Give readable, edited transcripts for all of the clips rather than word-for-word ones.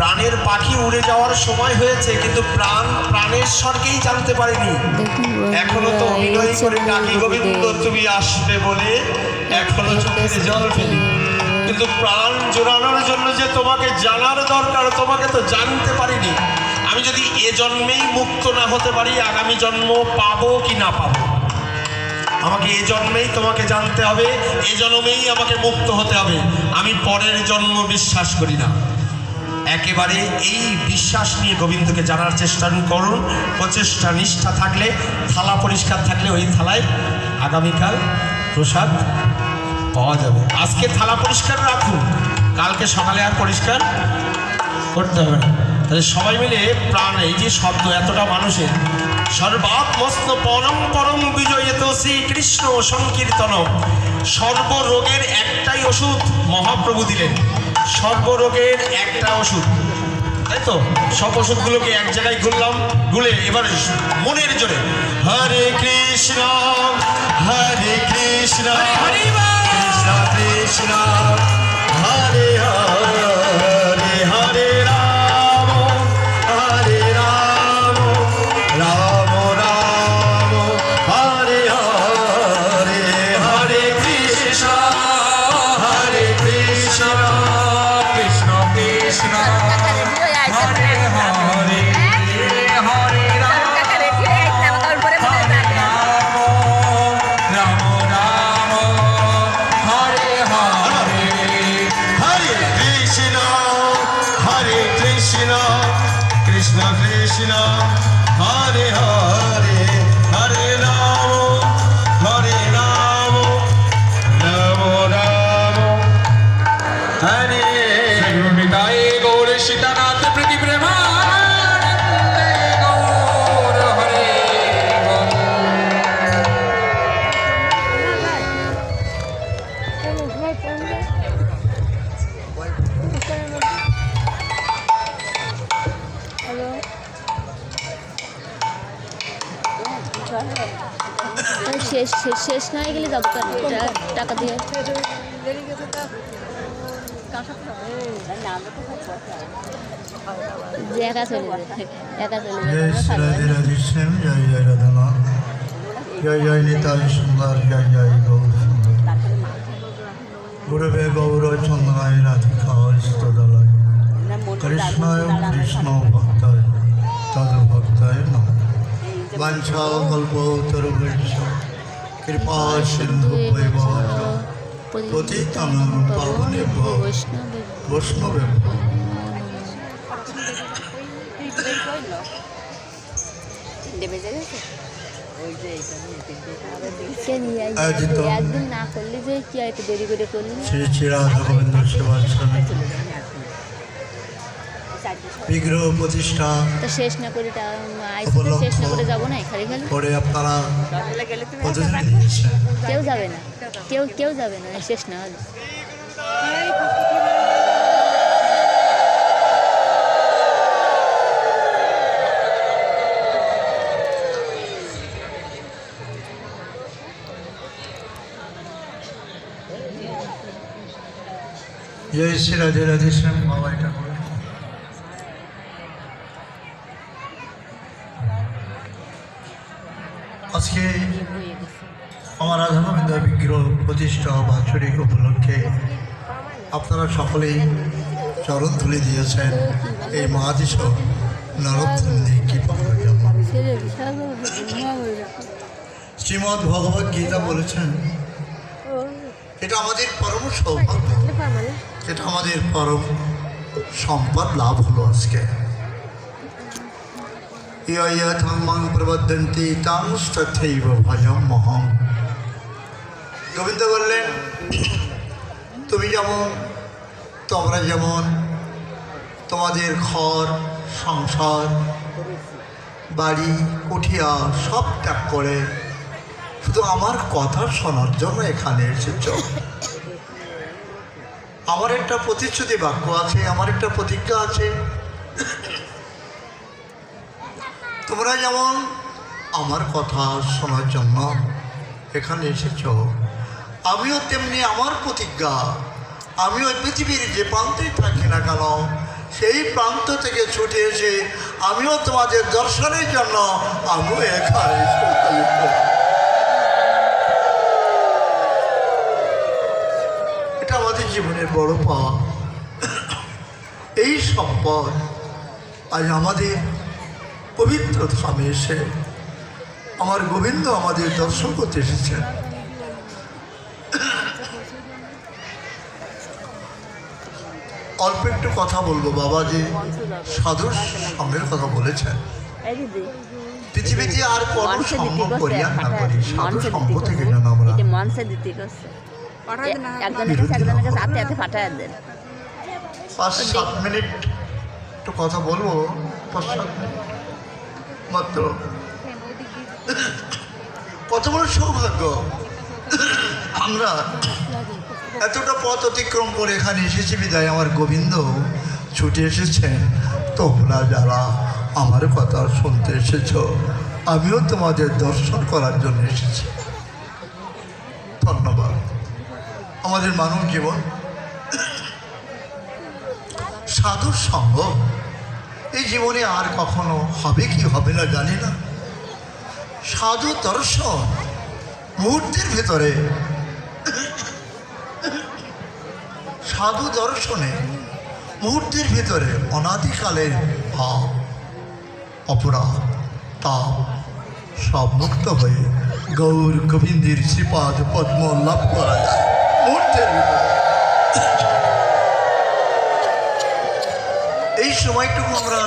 প্রাণের পাখি উড়ে যাওয়ার সময় হয়েছে, কিন্তু প্রাণেশ্বরকেই জানতে পারিনি। এখনো তো অভিনয় করে ডাকি গোবিন্দ তুমি আসবে বলে, এখনো চোখের জল ফেলি, কিন্তু প্রাণ জোড়ানোর জন্য যে তোমাকে জানার দরকার, তোমাকে তো জানতে পারিনি। আমি যদি এ জন্মেই মুক্ত না হতে পারি, আগামী জন্ম পাবো কি না পাবো? আমাকে এ জন্মেই তোমাকে জানতে হবে, এ জন্মেই আমাকে মুক্ত হতে হবে। আমি পরের জন্ম বিশ্বাস করি না। একেবারে এই বিশ্বাস নিয়ে গোবিন্দকে জানার চেষ্টা করুন। প্রচেষ্টা নিষ্ঠা থাকলে, থালা পরিষ্কার থাকলে ওই থালায় আগামীকাল প্রসাদ পাওয়া যাবে। আজকে থালা পরিষ্কার রাখুন, কালকে সকালে আর পরিষ্কার করতে হবে না। তাহলে সবাই মিলে প্রাণ, এই যে শব্দ এতটা মানুষের, সর্বাত্মস্ত পরম পরম বিজয়িত শ্রীকৃষ্ণ সংকীর্তন। সর্বরোগের একটাই ওষুধ মহাপ্রভু দিলেন, সর্বরোগের একটা ওষুধ, তাই তো? সব ওষুধগুলোকে এক জায়গায় গুলে এবার মনের জোরে হরে কৃষ্ণ হরে কৃষ্ণ কৃষ্ণ কৃষ্ণ হরে হরে হরে রাম হরে রাম রাম রাম হরে হরে হরে কৃষ্ণ হরে কৃষ্ণ কৃষ্ণ কৃষ্ণ হরে হরে হরে রাম রাম রাম হরে হরে হরে কৃষ্ণ কৃষ্ণ কৃষ্ণ হরে হরে হরে রাম রাম রাম হরে নিতাই গৌর সীতানাথ প্রীতি প্রেমানন্দে গৌর হরে শেষ না হয়ে গেলে যাবো টাকা দিয়ে। যে একা চলে যাবে, একা চলে जय श्री राधे राधे श्याम जय जय राधा नाम जय जय निताई सुंदर जय जय गौर सुंदर गुरुवे गौर चंद्राय राधिकाय स्तोदलाय कृष्णाय कृष्ण भक्ताय तद भक्ताय नमः वांछा कल्पतरुभ्यश्च कृपा सिन्धुभ्यैव पतितानां पावनेभ्यो वैष्णवेभ्यो একদিন না করলে যে কি আর একটু দেরি করে করলি। শ্রী শ্রী রাধা গোবিন্দ সেবাশ্রমে বিগ্রহ প্রতিষ্ঠা তো শেষ না করে শেষ না করে যাবো না খালি খালি পরে আপনারা প্রতিদিন দিচ্ছেন। কেউ যাবে না, কেউ যাবে না শেষ না হলে। जय श्री राधे राधे श्याम बाबा এটা করে আজকে আমার রাধা গোবিন্দ বিগ্রহ প্রতিষ্ঠা বাৎসরিক উপলক্ষে আপনারা সকলেই চরণ তুলে দিয়েছেন এই মহাদেশ নরোত্তমে কি পাওয়ার জন্য। শ্রীমদ্ ভগবদ গীতা বলেছেন এটা আমাদের পরম সৌভাগ্য, এটা আমাদের পরম সম্পদ লাভ হলো আজকে। ইয়থং প্রবদন্তি তাংস্তথৈব ভজমহং। গোবিন্দ বললেন তুমি যেমন, তোমরা যেমন তোমাদের ঘর সংসার বাড়ি কুঠিয়া সব ত্যাগ করে শুধু আমার কথা শোনার জন্য এখানে এসেছ। আমার একটা প্রতিশ্রুতি বাক্য আছে, আমার একটা প্রতিজ্ঞা আছে। তোমরা যেমন আমার কথা শোনার জন্য এখানে এসেছ, আমিও তেমনি আমার প্রতিজ্ঞা আমি ওই পৃথিবীর যে প্রান্তেই থাকি না কেন, সেই প্রান্ত থেকে ছুটে এসে আমিও তোমাদের দর্শনের জন্য আমিও এখানে উপস্থিত। এটা আমাদের জীবনের বড় পাওয়া। এই সম্পদ আজ আমাদের পবিত্র ধামে এসে আমার গোবিন্দ আমাদের দর্শন করতে এসেছেন। অল্প একটু কথা বলবো বাবা, যে সাধুর সঙ্গের কথা বলেছেন। এই দিদি পৃথিবীতে আর কোনো মনসে সঙ্গ দিতে করিয়া না করি, সাধু মনসে সঙ্গ দিতে থেকে যেন আমরা এটা মনসে দিতে করছে একজনের কাছে হাতে হাতে পাঠায় দেন। 5-7 মিনিট একটু কথা বলবো, 5-7 মিনিট মাত্র। কত বড় সৌভাগ্য আমরা এতটা পথ অতিক্রম করে এখানে এসেছি বিদায় আমার গোবিন্দ ছুটে এসেছেন। তোমরা যারা আমার কথা শুনতে এসেছ, আমিও তোমাদের দর্শন করার জন্য এসেছি। ধন্যবাদ। আমাদের মানব জীবন সাধুর সঙ্গ এই জীবনে আর কখনো হবে কি হবে না জানি না। সাধু দর্শন মুহূর্তের ভেতরে, সাধু দর্শনে মুহূর্তের ভেতরে অনাদিকালের ভাব অপরাধ তাপ সব মুক্ত হয়ে গৌর গোবিন্দের শ্রীপাদ পদ্ম লাভ করা যায় মুহূর্তের ভিতরে। এই সময়টুকু আমরা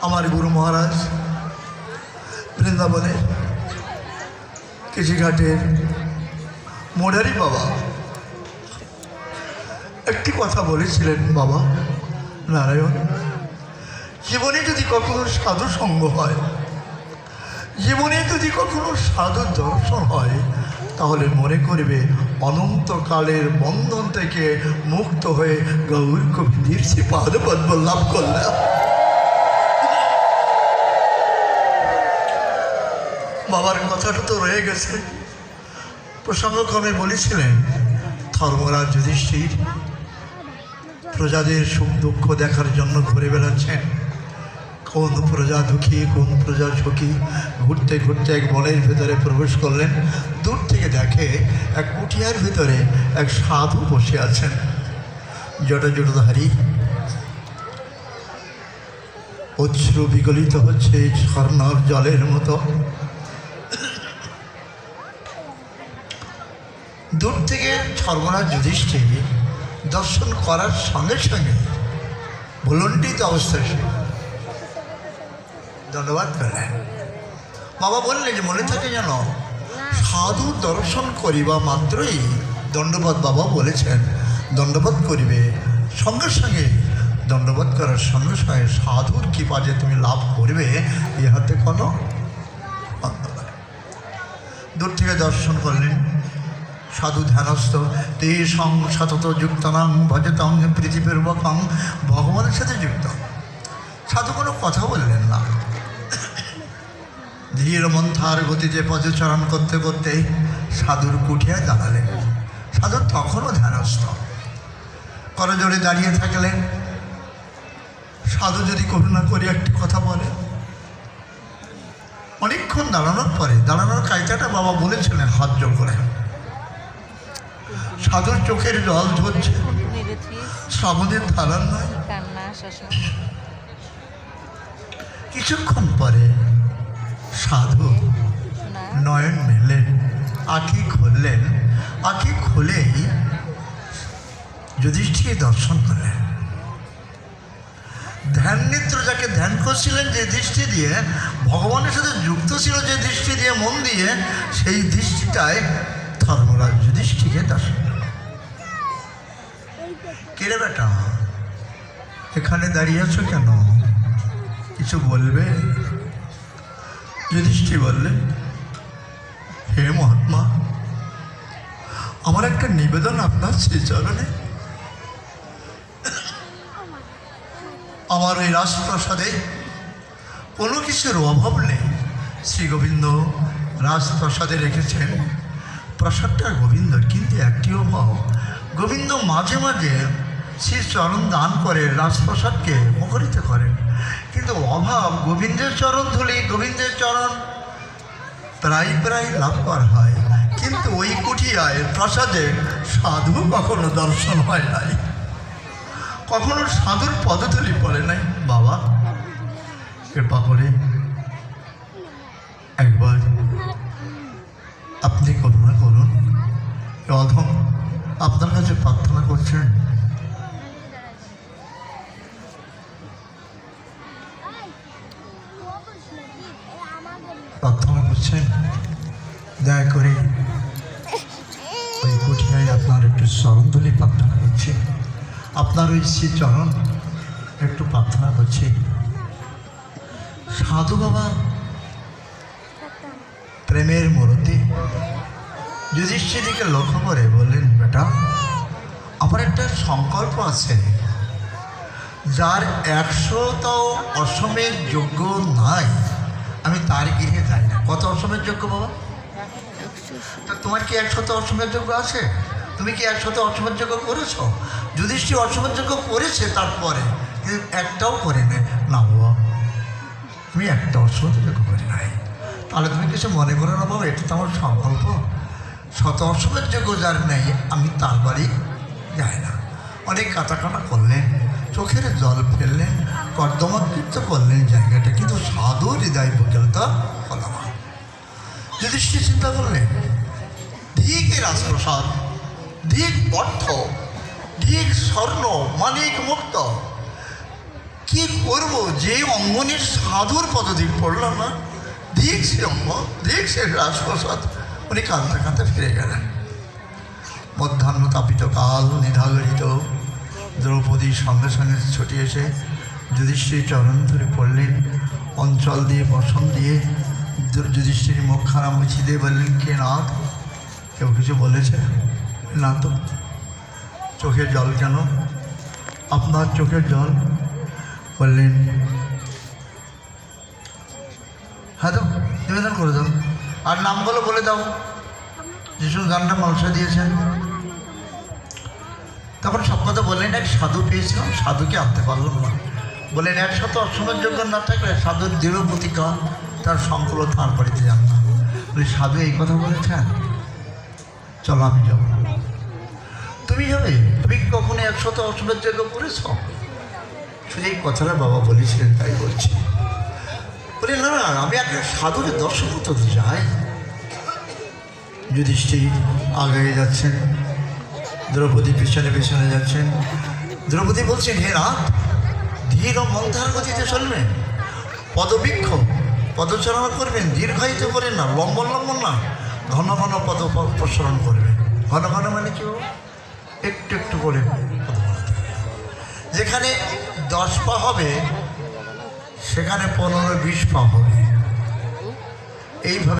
আমার গুরু মহারাজ বৃন্দাবনের কৃষিঘাটের মোডারি বাবা একটি কথা বলেছিলেন, বাবা নারায়ণ, জীবনে যদি কখনো সাধু সঙ্গ হয়, জীবনে যদি কখনো সাধু দর্শন হয়, তাহলে মনে করবে অনন্তকালের বন্ধন থেকে মুক্ত হয়ে গৌর গোবিন্দের শ্রীপাদ পদ্ম লাভ করলাম। বাবার কথাটা তো রয়ে গেছে। প্রসঙ্গক্রমে বলেছিলেন, ধর্মরাজ যুধিষ্ঠির প্রজাদের সুখ দুঃখ দেখার জন্য ঘুরে বেড়াচ্ছেন। কোন প্রজা দুঃখী, কোন প্রজা সুখী, ঘুরতে ঘুরতে এক বনের ভেতরে প্রবেশ করলেন। দূর থেকে দেখে এক কুটিয়ার ভিতরে এক সাধু বসে আছেন, জটাজুটধারী, অশ্রু বিগলিত হচ্ছে ঝর্ণার জলের মতো। দূর থেকে ধর্মরাজ যুধিষ্ঠির দর্শন করার সঙ্গে সঙ্গে ভুলণ্ঠিত অবস্থায় সে দণ্ডবাদ করলেন। বাবা বললেন যে মনে থাকে যেন সাধু দর্শন করিবা মাত্রই দণ্ডবাদ, বাবা বলেছেন দণ্ডবাদ করিবে, সঙ্গে সঙ্গে দণ্ডবাদ করার সঙ্গে সঙ্গে সাধুর কৃপা যে তুমি লাভ করবে ইহাতে কোনো অন্ধকার। দূর থেকে দর্শন করলেন সাধু ধ্যানস্থ, তে সং সতত যুক্তনাং ভজতং প্রীতিপূর্বকং, ভগবানের সাথে যুক্ত। সাধু কোনো কথা বললেন না, ধীর মন্থার গতিতে পদচারণ করতে করতে সাধুর কুঠিয়ায় দাঁড়ালেন। সাধু তখনও ধ্যানস্থ, করজোড়ে দাঁড়িয়ে থাকলেন। সাধু যদি করুণা করে একটি কথা বলে, অনেকক্ষণ দাঁড়ানোর পরে, দাঁড়ানোর কায়দাটা বাবা বলেছিলেন হাত জোর করে, সাধুর চোখের জল ঝরছে, শ্রাবণের ধারার নয়। কিছুক্ষণ পরে সাধু নয়ন মেললেন, আঁখি খুললেন। আঁখি খুলেই যুধিষ্ঠির দর্শন করলেন। ধ্যান নিদ্র যাকে ধ্যান করছিলেন যে দৃষ্টি দিয়ে, ভগবানের সাথে যুক্ত ছিল যে দৃষ্টি দিয়ে, মন দিয়ে, সেই দৃষ্টিটায় ধর্মরাজ যুধিষ্ঠিরকে দর্শন। কেরে বেটা, এখানে দাঁড়িয়ে আছো কেন, কিছু বলবে? যুধিষ্ঠির বললেন, হে মহাত্মা, আমার একটা নিবেদন আপনার শ্রীচরণে। আমার ওই রাজপ্রাসাদে কোনো কিছুর অভাব নেই। শ্রী গোবিন্দ রাজপ্রাসাদে রেখেছেন, প্রসাদটা গোবিন্দর, কিন্তু একটি অভাব, গোবিন্দ মাঝে মাঝে শ্রী চরণ দান করে রাজপ্রসাদকে মুখরিত করেন, কিন্তু অভাব গোবিন্দের চরণ ধুলি, গোবিন্দের চরণ প্রায় প্রায় লাভ করা হয়, কিন্তু ওই কুঠিয়ায় প্রাসাদে সাধু কখনো দর্শন হয় নাই, কখনো সাধুর পদধূলি পড়ে নাই। বাবা কৃপা করে একবার আপনি করুণা করুন, অধম আপনার কাছে প্রার্থনা করছেন। প্রার্থনা করছেন, দয়া করে ওই কুঠিয়ায় আপনার একটু চরণধূলি প্রার্থনা করছি, আপনার ওই শ্রী চরণ একটু প্রার্থনা করছি। সাধু বাবা প্রেমের মূর্তি যুধিষ্ঠিরকে লক্ষ্য করে বললেন, বেটা আমার একটা সংকল্প আছে, যার 100টাও অসমের যোগ্য নাই আমি তার গৃহে যাই না। কত অসমের যোগ্য বাবা? তা তোমার কি 100টা অসমের যোগ্য আছে? তুমি কি 100টা অসমের যোগ্য করেছো? যুধিষ্ঠির অসমের যোগ্য করেছে, তারপরে কিন্তু একটাও করে নেয় না বাবা, তুমি একটা অসমের যোগ্য করে নাই। তাহলে তুমি কিছু মনে করো না বাবা, এটা তো আমার সংকল্প, 100 অসমের যোগ্য যার নেই আমি তার বাড়ি যাই না। অনেক কাটাকাটা করলেন, চোখের জল ফেললেন, কর্দমাকৃত করলেন জায়গাটা, কিন্তু সাধু হৃদয় বিকলতা হলো না। যুধিষ্ঠির চিন্তা করলেন, ধিক রাজপ্রসাদ, ধিক অর্থ, ধিক স্বর্ণ, মানিক মুক্ত, কি করব যে অঙ্গনের সাধুর পদধিক পড়লাম না, ধিক সে অঙ্গ, ধিক সে রাজপ্রসাদ। উনি কাঁদতে কাঁদতে ফিরে গেলেন। মধ্যাহ্ন তাপিত কাল নিধাগরিত, দ্রৌপদীর সঙ্গে সঙ্গে ছুটে এসে যুধিষ্ঠির চরণ ধরে পড়লেন, অঞ্চল দিয়ে বসন দিয়ে যুধিষ্ঠির মুখখানা মুছি দিয়ে বললেন, কে নাথ? কেউ কিছু বলেছে না তো? চোখের জল কেন? আপনার চোখের জল? বললেন, হ্যাঁ তো নিবেদন করে দাও, আর নামগুলো বলে দাও, যিশু গানটা মালসা দিয়েছেন। তখন সব কথা বললেন, এক সাধু পেয়েছিলাম, সাধুকে আনতে পারলাম না। বললেন, 100 অসমের যোগ্য না থাকলে সাধুর দৃঢ় প্রতিজ্ঞা, তার সংকল্প তার বাড়িতে যান না। বলি, সাধু এই কথা বলেছেন? চলো আমি যাব। তুমি যাবে? তুমি কখনো 100 অসমের যোগ্য করেছ? শুধু এই কথাটা বাবা বলেছিলেন তাই বলছি। বলি, না না, আমি একটা সাধুর দর্শন তো যাই। যুধিষ্ঠির আগে যাচ্ছেন, দ্রৌপদী পিছনে পিছনে যাচ্ছেন। দ্রৌপদী বলছেন, হে রাত, ধীর ও মন্থার গতিতে চলবেন, পদবৃক্ষ পদচারণা করবেন, দীর্ঘায়িত করেন না, লম্বন লম্বন না, ঘন ঘন পদ প্রসারণ করবেন। ঘন ঘন মানে কেউ একটু একটু করে পদ বাড়াতে হবে। যেখানে 10 পা হবে সেখানে 15-20 পা হবে, এইভাবে